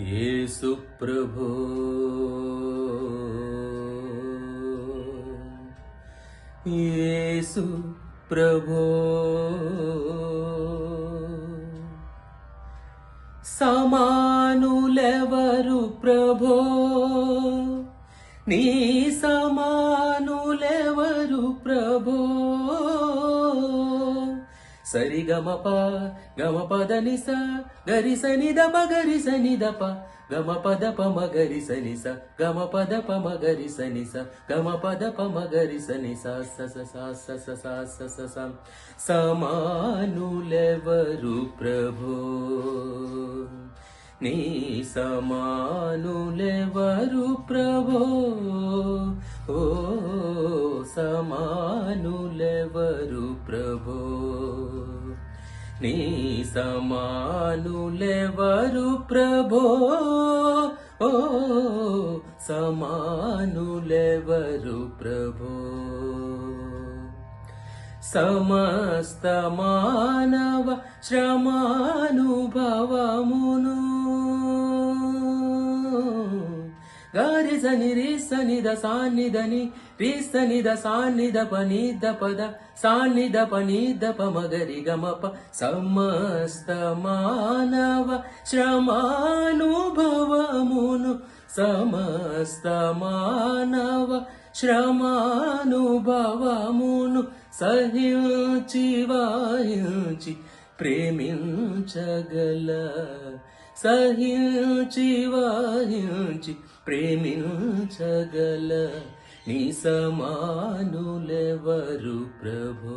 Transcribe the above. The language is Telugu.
యేసు ప్రభో యేసు ప్రభో సమానులెవరు ప్రభో నీ సమానులెవరు ప్రభో సరి గమప గమపద నిస గరిసని దప గరిసని దప గమపద పమ గరిసని స గమపద పమ గరిసని స గమపద పమ గరిసని స స స స స స స స స స సమానులెవరు ప్రభో నీ సమానులెవరు ప్రభో ఓ సమానులెవరు ప్రభో నీ సమానులెవరు ప్రభో ఓ సమానులెవరు ప్రభో సమస్త మానవ శ్రమానుభవమును గరిసని రిసనిద సాన్నిదని రిసనిద సాన్నిద పనిద పద సాన్నిద పనిద పమగరి గమప సమస్త మానవ శ్రమానుభవమును సమస్త మానవ శ్రమానుభవమును సహించి వాయించి ప్రేమించగల సహించి వాయించి ప్రేమించగల నీ సమానులెవరు ప్రభో